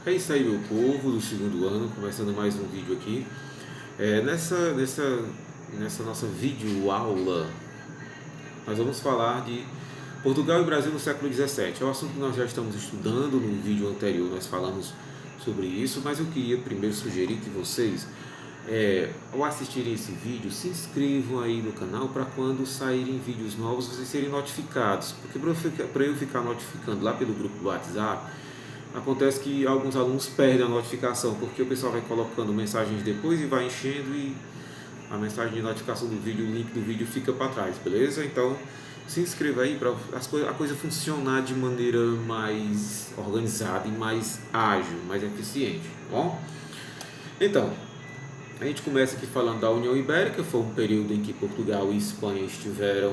É isso aí, meu povo do segundo ano, começando mais um vídeo aqui. Nessa nossa videoaula, nós vamos falar de Portugal e Brasil no século XVII. É um assunto que nós já estamos estudando. No vídeo anterior nós falamos sobre isso, mas eu queria primeiro sugerir que vocês, ao assistirem esse vídeo, se inscrevam aí no canal para quando saírem vídeos novos vocês serem notificados. Porque para eu ficar notificando lá pelo grupo do WhatsApp, acontece que alguns alunos perdem a notificação, porque o pessoal vai colocando mensagens depois e vai enchendo e a mensagem de notificação do vídeo, o link do vídeo fica para trás, beleza? Então se inscreva aí para a coisa funcionar de maneira mais organizada e mais ágil, mais eficiente, tá bom? Então, a gente começa aqui falando da União Ibérica. Foi um período em que Portugal e Espanha estiveram,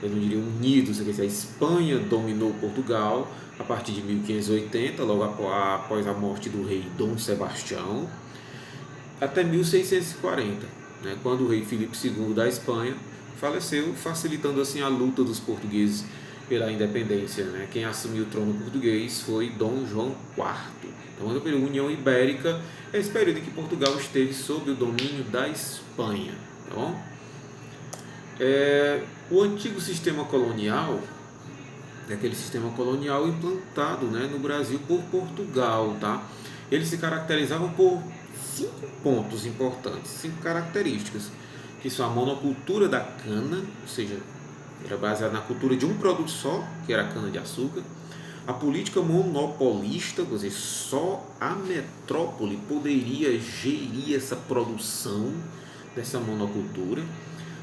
eu não diria unidos, quer dizer, a Espanha dominou Portugal a partir de 1580, logo após a morte do rei Dom Sebastião, até 1640, né, quando o rei Filipe II da Espanha faleceu, facilitando assim a luta dos portugueses pela independência. Né? Quem assumiu o trono português foi Dom João IV. Então, a União Ibérica é esse período em que Portugal esteve sob o domínio da Espanha. Tá bom? O antigo sistema colonial é aquele sistema colonial implantado, né, no Brasil por Portugal. Tá? Eles se caracterizavam por 5 pontos importantes, 5 características, que são a monocultura da cana, ou seja, era baseada na cultura de um produto só, que era a cana-de-açúcar. A política monopolista, quer dizer, só a metrópole poderia gerir essa produção dessa monocultura.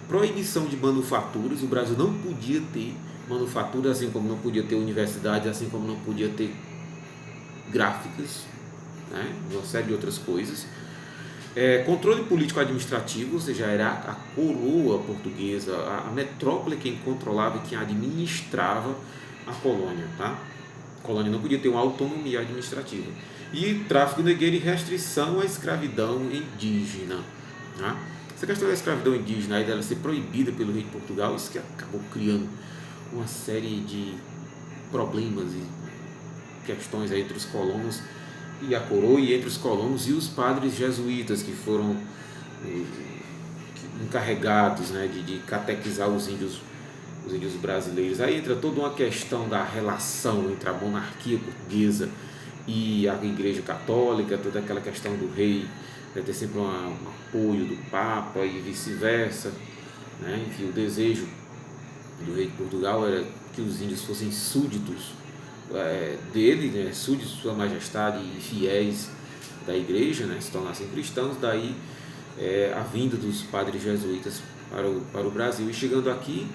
Proibição de manufaturas, o Brasil não podia ter manufaturas, assim como não podia ter universidades, assim como não podia ter gráficas, né? Uma série de outras coisas. Controle político-administrativo, ou seja, era a coroa portuguesa, a metrópole quem controlava e quem administrava a colônia. Tá? A colônia não podia ter uma autonomia administrativa. E tráfico negreiro e restrição à escravidão indígena. Tá? Essa questão da escravidão indígena, aí dela ser proibida pelo rei de Portugal, isso que acabou criando uma série de problemas e questões aí entre os colonos e a coroa, e entre os colonos e os padres jesuítas que foram encarregados, né, de catequizar os índios brasileiros. Aí entra toda uma questão da relação entre a monarquia portuguesa e a Igreja Católica, toda aquela questão do rei ter sempre um apoio do Papa e vice-versa. Né? Enfim, o desejo do rei de Portugal era que os índios fossem súditos dele, né, súditos de sua majestade e fiéis da igreja, né, se tornassem cristãos. Daí a vinda dos padres jesuítas para o Brasil, e chegando aqui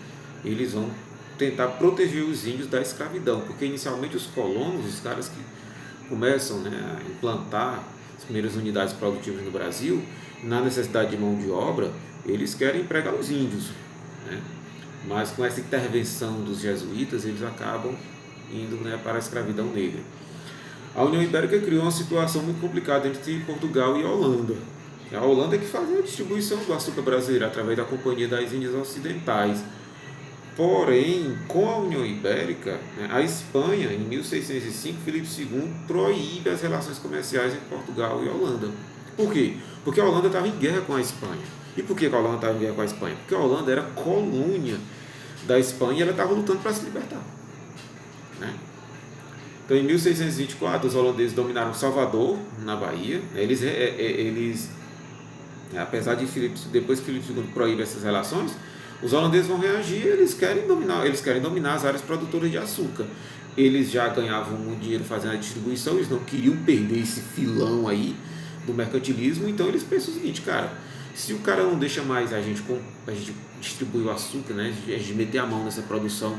eles vão tentar proteger os índios da escravidão, porque inicialmente os colonos, os caras que começam, né, a implantar as primeiras unidades produtivas no Brasil, na necessidade de mão de obra, eles querem empregar os índios, né, mas com essa intervenção dos jesuítas eles acabam indo, né, para a escravidão negra. A União Ibérica criou uma situação muito complicada entre Portugal e a Holanda. A Holanda é que fazia a distribuição do açúcar brasileiro através da Companhia das Índias Ocidentais. Porém, com a União Ibérica, né, a Espanha, em 1605, Filipe II proíbe as relações comerciais entre Portugal e a Holanda. Por quê? Porque a Holanda estava em guerra com a Espanha. E por que a Holanda estava em guerra com a Espanha? Porque a Holanda era colônia da Espanha e ela estava lutando para se libertar. Né? Então, em 1624, os holandeses dominaram Salvador, na Bahia. Eles apesar de depois que Filipe II proíbe essas relações, os holandeses vão reagir. Eles querem dominar as áreas produtoras de açúcar. Eles já ganhavam muito dinheiro fazendo a distribuição, eles não queriam perder esse filão aí do mercantilismo. Então eles pensam o seguinte: cara, se o cara não deixa mais a gente distribuir o açúcar, né, a gente meter a mão nessa produção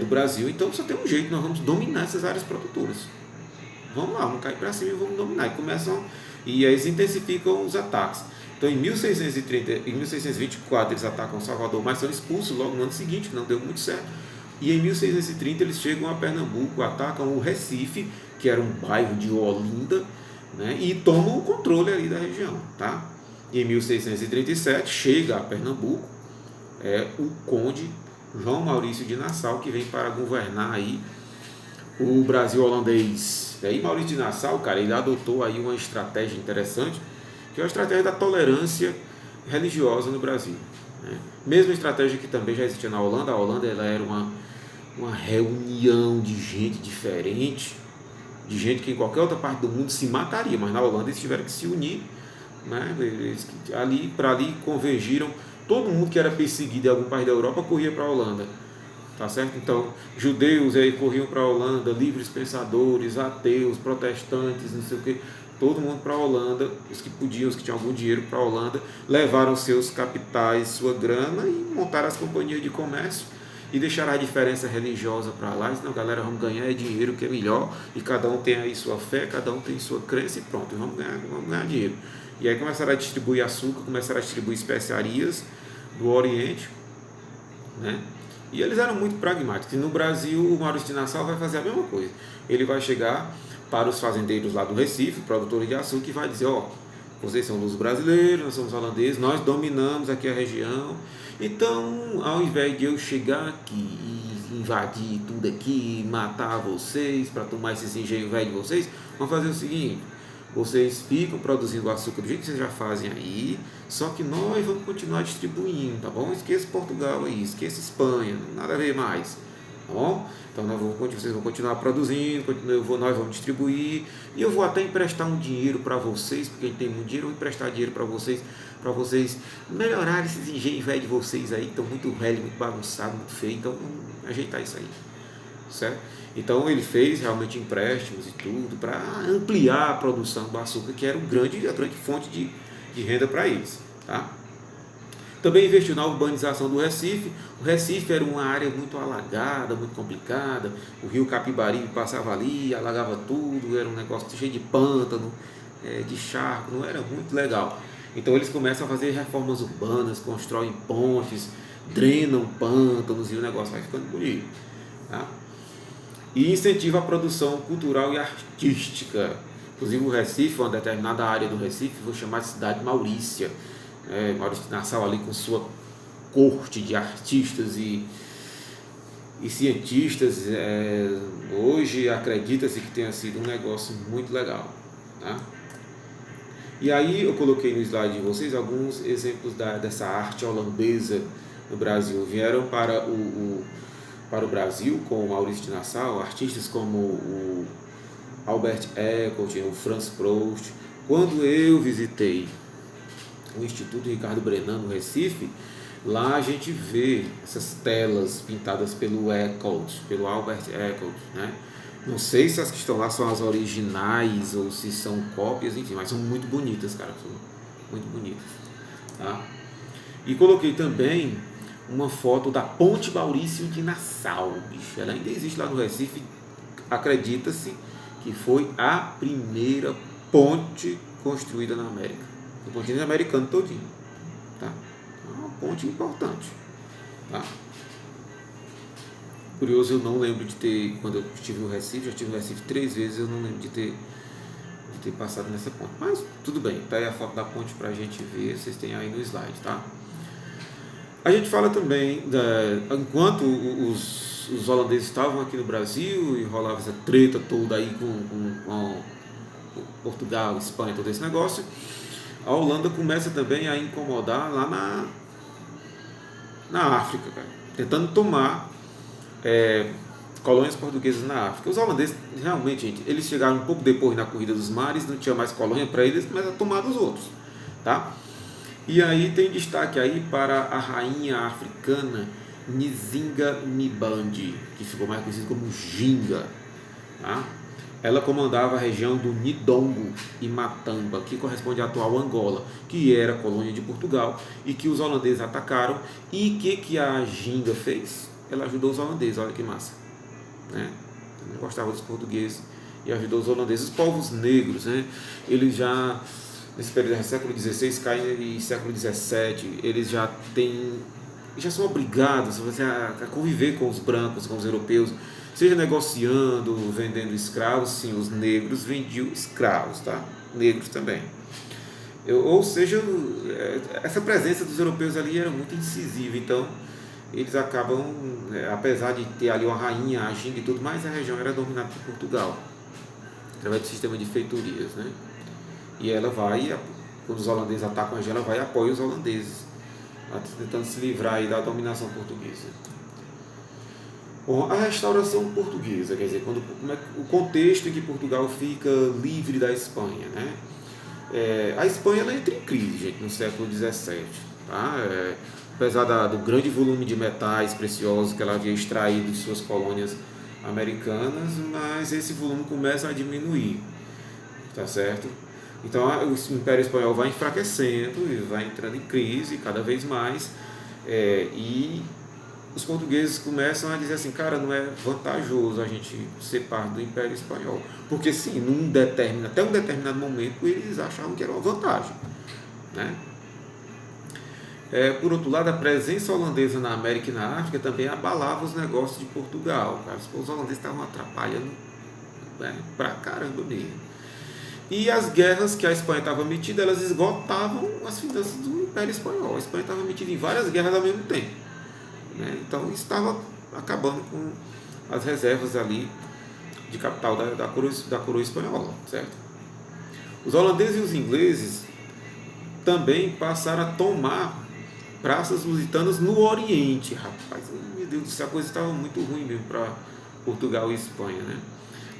do Brasil, então só tem um jeito: nós vamos dominar essas áreas produtoras. Vamos lá, vamos cair para cima e vamos dominar. E aí eles intensificam os ataques. Então, em 1624 eles atacam Salvador, mas são expulsos logo no ano seguinte, que não deu muito certo. E em 1630 eles chegam a Pernambuco, atacam o Recife, que era um bairro de Olinda, né, e tomam o controle ali da região. Tá? E em 1637 chega a Pernambuco o conde João Maurício de Nassau, que vem para governar aí o Brasil holandês. Daí Maurício de Nassau, cara, ele adotou aí uma estratégia interessante, que é a estratégia da tolerância religiosa no Brasil, né? Mesma estratégia que também já existia na Holanda. A Holanda ela era uma reunião de gente diferente, de gente que em qualquer outra parte do mundo se mataria, mas na Holanda eles tiveram que se unir, né? Eles, ali convergiram. Todo mundo que era perseguido em algum país da Europa corria para a Holanda, tá certo? Então, judeus aí corriam para a Holanda, livres pensadores, ateus, protestantes, não sei o que, todo mundo para a Holanda, os que podiam, os que tinham algum dinheiro para a Holanda, levaram seus capitais, sua grana e montaram as companhias de comércio e deixaram a diferença religiosa para lá. Então, galera, vamos ganhar dinheiro que é melhor, e cada um tem aí sua fé, cada um tem sua crença, e pronto, vamos ganhar dinheiro. E aí começaram a distribuir açúcar, começaram a distribuir especiarias do Oriente, né? E eles eram muito pragmáticos. E no Brasil, o Maurício de Nassau vai fazer a mesma coisa. Ele vai chegar para os fazendeiros lá do Recife, produtores de açúcar, e vai dizer: ó, vocês são dos brasileiros, nós somos holandeses, nós dominamos aqui a região. Então, ao invés de eu chegar aqui e invadir tudo aqui, matar vocês, para tomar esse engenho velho de vocês, vamos fazer o seguinte: vocês ficam produzindo açúcar do jeito que vocês já fazem aí, só que nós vamos continuar distribuindo, tá bom? Esqueça Portugal aí, esqueça Espanha, nada a ver mais, tá bom? Então vocês vão continuar produzindo, nós vamos distribuir, e eu vou até emprestar um dinheiro para vocês, porque a gente tem muito dinheiro, eu vou emprestar dinheiro para vocês melhorarem esses engenhos velhos de vocês aí, que estão muito velhos, muito bagunçados, muito feios, então vamos ajeitar isso aí, certo? Então ele fez realmente empréstimos e tudo para ampliar a produção do açúcar, que era a grande fonte de renda para eles, tá? Também investiu na urbanização do Recife. O Recife era uma área muito alagada, muito complicada. O rio Capibaribe passava ali, alagava tudo, era um negócio cheio de pântano, de charco, não era muito legal. Então eles começam a fazer reformas urbanas, constroem pontes, drenam pântanos, e o negócio vai ficando bonito, tá? E incentiva a produção cultural e artística. Inclusive o Recife, uma determinada área do Recife, vou chamar de cidade Maurícia. Maurício de Nassau ali com sua corte de artistas e cientistas. Hoje acredita-se que tenha sido um negócio muito legal, tá? E aí eu coloquei no slide de vocês alguns exemplos dessa arte holandesa no Brasil. Vieram para o Brasil com o Maurício de Nassau artistas como o Albert Eckert, o Franz Prost. Quando eu visitei o Instituto Ricardo Brenan no Recife, lá a gente vê essas telas pintadas pelo Albert Eckert, né? Não sei se as que estão lá são as originais ou se são cópias, enfim, mas são muito bonitas, cara, são muito bonitas, tá? E coloquei também uma foto da Ponte Maurício de Nassau, bicho. Ela ainda existe lá no Recife. Acredita-se que foi a primeira ponte construída na América, no continente americano todinho, tá? É uma ponte importante, tá? Curioso, eu não lembro de ter, quando eu estive no Recife, já estive no Recife 3 vezes, eu não lembro de ter passado nessa ponte, mas tudo bem, tá aí a foto da ponte pra gente ver, vocês têm aí no slide, tá? A gente fala também, enquanto os holandeses estavam aqui no Brasil e rolava essa treta toda aí com Portugal, Espanha, todo esse negócio, a Holanda começa também a incomodar lá na África, cara, tentando tomar colônias portuguesas na África. Os holandeses, realmente, gente, eles chegaram um pouco depois na corrida dos mares, não tinha mais colônia para eles, mas a tomar dos outros, tá? E aí tem destaque aí para a rainha africana Nzinga Mibandi, que ficou mais conhecida como Ginga, tá? Ela comandava a região do Nidongo e Matamba, que corresponde à atual Angola, que era colônia de Portugal e que os holandeses atacaram. E o que a Ginga fez? Ela ajudou os holandeses, olha que massa, né? Não gostava dos portugueses e ajudou os holandeses. Os povos negros, né? Eles já, nesse período do século XVI e século XVII, eles já são obrigados a conviver com os brancos, com os europeus, seja negociando, vendendo escravos. Sim, os negros vendiam escravos, tá? Negros também. Ou seja, essa presença dos europeus ali era muito incisiva. Então eles acabam, apesar de ter ali uma rainha agindo e tudo mais, a região era dominada por Portugal, através do sistema de feitorias, né? E ela vai, quando os holandeses atacam ela vai e apoia os holandeses, tentando se livrar aí da dominação portuguesa. Bom, a restauração portuguesa, quer dizer, o contexto em que Portugal fica livre da Espanha, né? A Espanha ela entra em crise, gente, no século XVII, tá? Apesar do grande volume de metais preciosos que ela havia extraído de suas colônias americanas, mas esse volume começa a diminuir, tá certo? Então o Império Espanhol vai enfraquecendo e vai entrando em crise cada vez mais, e os portugueses começam a dizer assim, cara, não é vantajoso a gente ser parte do Império Espanhol, porque sim, até um determinado momento eles achavam que era uma vantagem, né? Por outro lado, a presença holandesa na América e na África também abalava os negócios de Portugal, cara. Os holandeses estavam atrapalhando, né, pra caramba mesmo. E as guerras que a Espanha estava metida, elas esgotavam as finanças do Império Espanhol. A Espanha estava metida em várias guerras ao mesmo tempo, né? Então isso estava acabando com as reservas ali de capital da coroa espanhola, certo? Os holandeses e os ingleses também passaram a tomar praças lusitanas no Oriente, rapaz. Meu Deus do céu, a coisa estava muito ruim mesmo para Portugal e Espanha, né?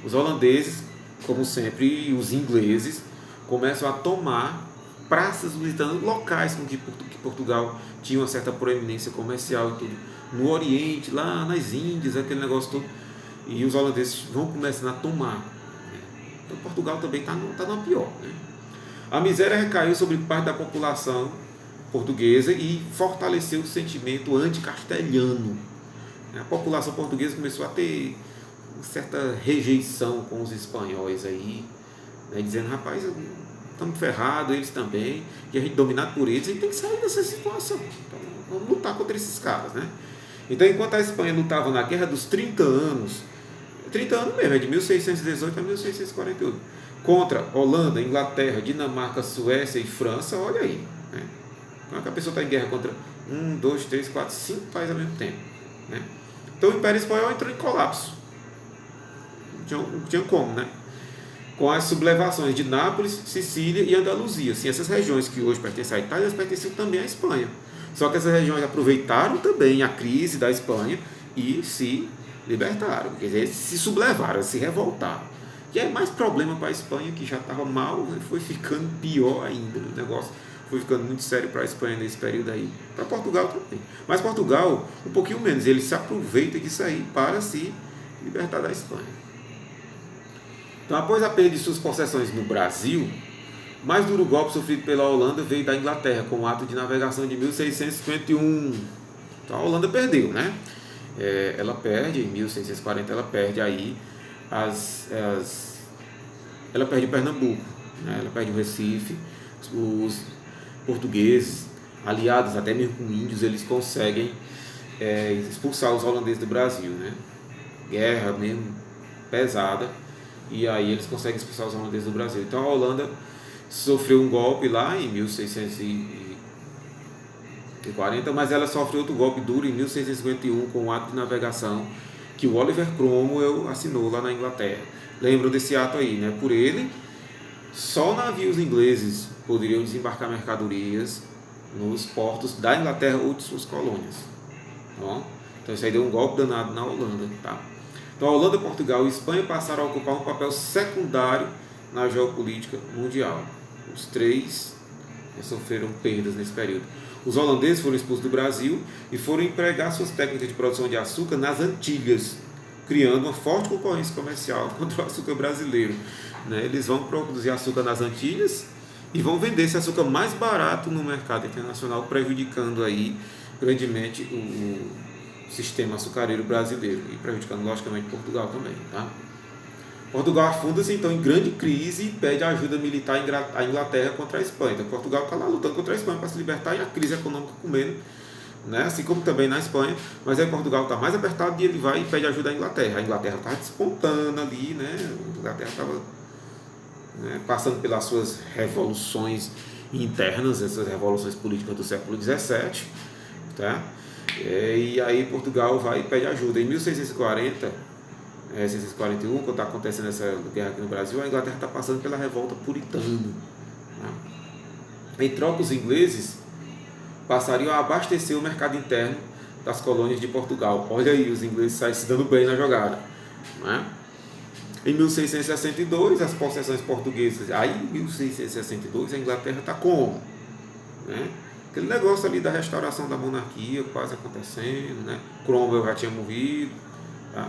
Os holandeses, como sempre, e os ingleses começam a tomar praças lusitanas locais com que Portugal tinha uma certa proeminência comercial e tudo, no Oriente, lá nas Índias, aquele negócio todo, e os holandeses vão começando a tomar, né? Então Portugal também está na pior, né? A miséria recaiu sobre parte da população portuguesa e fortaleceu o sentimento anticastelhano. A população portuguesa começou a ter uma certa rejeição com os espanhóis aí, né, dizendo, rapaz, estamos ferrados, eles também, e a gente dominado por eles, a gente tem que sair dessa situação. Então, vamos lutar contra esses caras, né? Então, enquanto a Espanha lutava na Guerra dos 30 anos, 30 anos mesmo, de 1618 a 1648, contra Holanda, Inglaterra, Dinamarca, Suécia e França, olha aí, né? Como é que a pessoa está em guerra contra 1, 2, 3, 4, 5 países ao mesmo tempo, né? Então o Império Espanhol entrou em colapso. Não tinha como, né? Com as sublevações de Nápoles, Sicília e Andaluzia. Assim, essas regiões que hoje pertencem à Itália, elas pertenciam também à Espanha. Só que essas regiões aproveitaram também a crise da Espanha e se libertaram, quer dizer, se sublevaram, se revoltaram. E é mais problema para a Espanha, que já estava mal, e foi ficando pior ainda. O negócio foi ficando muito sério para a Espanha nesse período aí. Para Portugal também. Mas Portugal, um pouquinho menos, ele se aproveita disso aí para se libertar da Espanha. Então, após a perda de suas possessões no Brasil, o mais duro golpe sofrido pela Holanda veio da Inglaterra, com o ato de navegação de 1651. Então a Holanda perdeu, né? Ela perde, em 1640, ela perde aí ela perde o Pernambuco, né? Ela perde o Recife. Os portugueses, aliados até mesmo com índios, eles conseguem expulsar os holandeses do Brasil, né? Guerra mesmo pesada, e aí eles conseguem expulsar os holandeses do Brasil. Então a Holanda sofreu um golpe lá em 1640, mas ela sofreu outro golpe duro em 1651 com o ato de navegação que o Oliver Cromwell assinou lá na Inglaterra. Lembram desse ato aí, né? Por ele, só navios ingleses poderiam desembarcar mercadorias nos portos da Inglaterra ou de suas colônias. Então isso aí deu um golpe danado na Holanda, tá? Então a Holanda, Portugal e Espanha passaram a ocupar um papel secundário na geopolítica mundial. Os três sofreram perdas nesse período. Os holandeses foram expulsos do Brasil e foram empregar suas técnicas de produção de açúcar nas Antilhas, criando uma forte concorrência comercial contra o açúcar brasileiro, né? Eles vão produzir açúcar nas Antilhas e vão vender esse açúcar mais barato no mercado internacional, prejudicando aí grandemente o sistema açucareiro brasileiro e prejudicando logicamente Portugal também, tá? Portugal afunda-se então em grande crise e pede ajuda militar à Inglaterra contra a Espanha. Então Portugal está lá lutando contra a Espanha para se libertar e a crise econômica comendo, né? Assim como também na Espanha, mas aí Portugal está mais apertado e ele vai e pede ajuda à Inglaterra. A Inglaterra estava despontando ali, né? A Inglaterra estava, né, passando pelas suas revoluções internas, essas revoluções políticas do século XVII, tá? E aí Portugal vai e pede ajuda. Em 1640, 1641, quando está acontecendo essa guerra aqui no Brasil, a Inglaterra está passando pela revolta puritana. Né? Em troca, os ingleses passariam a abastecer o mercado interno das colônias de Portugal. Olha aí, os ingleses saem se dando bem na jogada. Né? Em 1662, as possessões portuguesas. Aí, em 1662, a Inglaterra está como? Né? Aquele negócio ali da restauração da monarquia quase acontecendo, né? Cromwell já tinha morrido. Tá?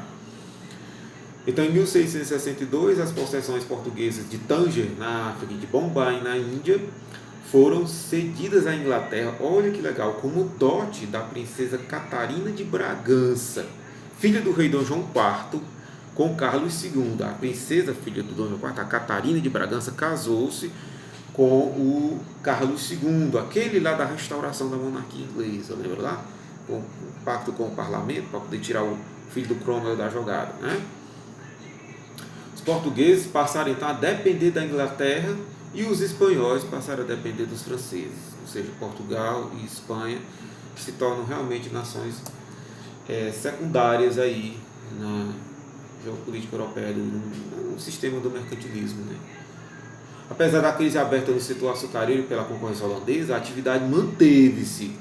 Então, em 1662, as possessões portuguesas de Tanger, na África, e de Bombay, na Índia, foram cedidas à Inglaterra, olha que legal, como dote da princesa Catarina de Bragança, filha do rei Dom João IV, com Carlos II. A princesa, filha do Dom João IV, a Catarina de Bragança, casou-se com o Carlos II, aquele lá da restauração da monarquia inglesa, lembra lá? Um pacto com o parlamento para poder tirar o filho do Cromwell da jogada, né? Os portugueses passaram então a depender da Inglaterra e os espanhóis passaram a depender dos franceses, ou seja, Portugal e Espanha se tornam realmente nações secundárias aí na geopolítica europeia, no sistema do mercantilismo, né? Apesar da crise aberta no setor açucareiro pela concorrência holandesa, a atividade manteve-se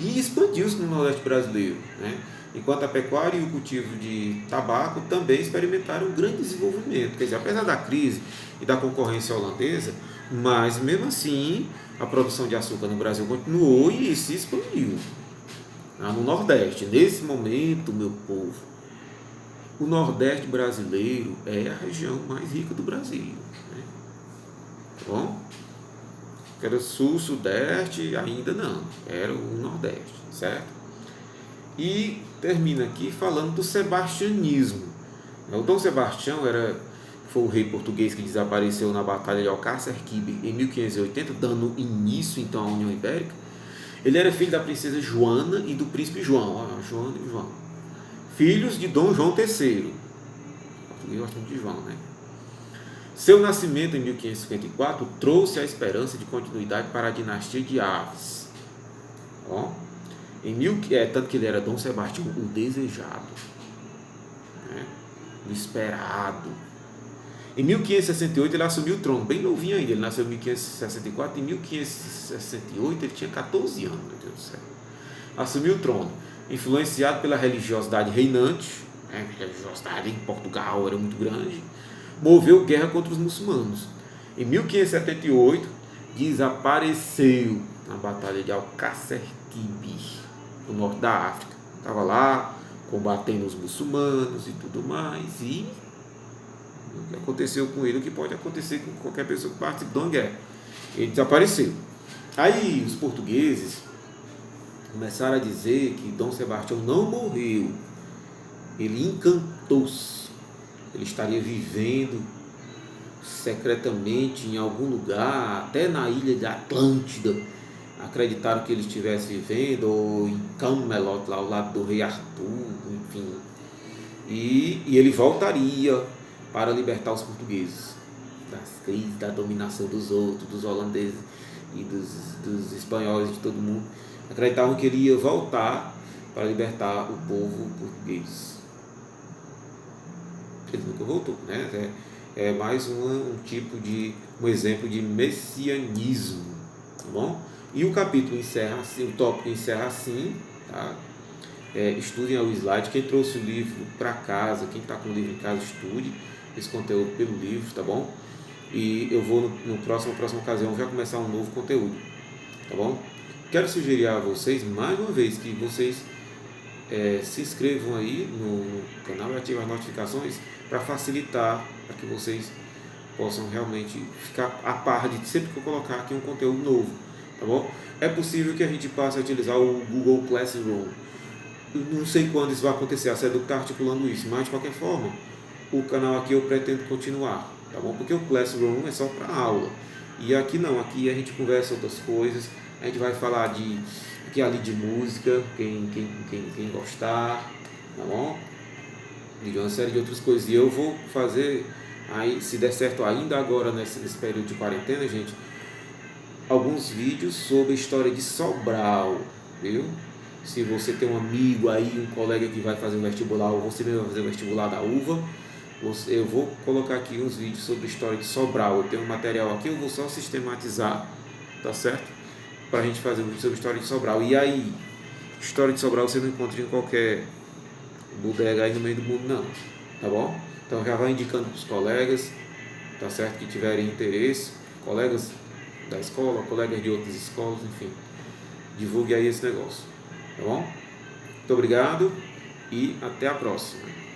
e expandiu-se no Nordeste brasileiro, né? Enquanto a pecuária e o cultivo de tabaco também experimentaram um grande desenvolvimento. Quer dizer, apesar da crise e da concorrência holandesa, mas mesmo assim a produção de açúcar no Brasil continuou e se expandiu. No Nordeste, nesse momento, meu povo, o Nordeste brasileiro é a região mais rica do Brasil. Né? Tá bom? Era Sul, Sudeste, ainda não. Era o Nordeste, certo? E termina aqui falando do sebastianismo. O Dom Sebastião foi o rei português que desapareceu na Batalha de Alcácer Quibir em 1580, dando início então à União Ibérica. Ele era filho da princesa Joana e do príncipe João. Joana e João. Filhos de Dom João III. Português gosta muito de João, né? Seu nascimento em 1554 trouxe a esperança de continuidade para a dinastia de Aves. Tanto que ele era Dom Sebastião, o desejado, né? O esperado. Em 1568 ele assumiu o trono, bem novinho ainda, ele nasceu em 1564, em 1568 ele tinha 14 anos, meu Deus do céu. Assumiu o trono, influenciado pela religiosidade reinante, né? A religiosidade em Portugal era muito grande, moveu guerra contra os muçulmanos. Em 1578 desapareceu na Batalha de Alcácer Quibir, no norte da África. Estava lá combatendo os muçulmanos e tudo mais, e o que aconteceu com ele, o que pode acontecer com qualquer pessoa que participe de uma guerra. Ele desapareceu. Aí os portugueses começaram a dizer que Dom Sebastião não morreu, ele encantou-se, ele estaria vivendo secretamente em algum lugar, até na ilha de Atlântida. Acreditaram que ele estivesse vivendo, ou em Camelot, lá ao lado do rei Arthur, enfim. E ele voltaria para libertar os portugueses das crises, da dominação dos outros, dos holandeses e dos espanhóis, de todo mundo. Acreditavam que ele ia voltar para libertar o povo português. Ele nunca voltou, né? É mais um exemplo de messianismo, tá bom? E o capítulo encerra assim, o tópico encerra assim, tá? Estudem ao slide. Quem trouxe o livro para casa, quem está com o livro em casa, estude esse conteúdo pelo livro, tá bom? E eu vou na próxima ocasião já começar um novo conteúdo, tá bom? Quero sugerir a vocês, mais uma vez, que vocês se inscrevam aí no canal e ativem as notificações para facilitar, para que vocês possam realmente ficar a par de sempre que eu colocar aqui um conteúdo novo, tá bom? É possível que a gente passe a utilizar o Google Classroom. Eu não sei quando isso vai acontecer, a SEDUC está articulando isso, mas de qualquer forma, o canal aqui eu pretendo continuar, tá bom? Porque o Classroom é só para aula, e aqui não, aqui a gente conversa outras coisas, a gente vai falar aqui ali de música, quem gostar, tá bom? E de uma série de outras coisas. E eu vou fazer, aí, se der certo ainda agora nesse período de quarentena, gente, alguns vídeos sobre a história de Sobral, viu? Se você tem um amigo aí, um colega que vai fazer o vestibular, ou você mesmo vai fazer o vestibular da UVA, eu vou colocar aqui uns vídeos sobre história de Sobral. Eu tenho um material aqui, eu vou só sistematizar, tá certo? Para a gente fazer um vídeo sobre história de Sobral. E aí, história de Sobral você não encontra em qualquer bodega aí no meio do mundo, não, tá bom? Então já vai indicando para os colegas, tá certo? Que tiverem interesse, colegas da escola, colegas de outras escolas, enfim, divulgue aí esse negócio, tá bom? Muito obrigado e até a próxima.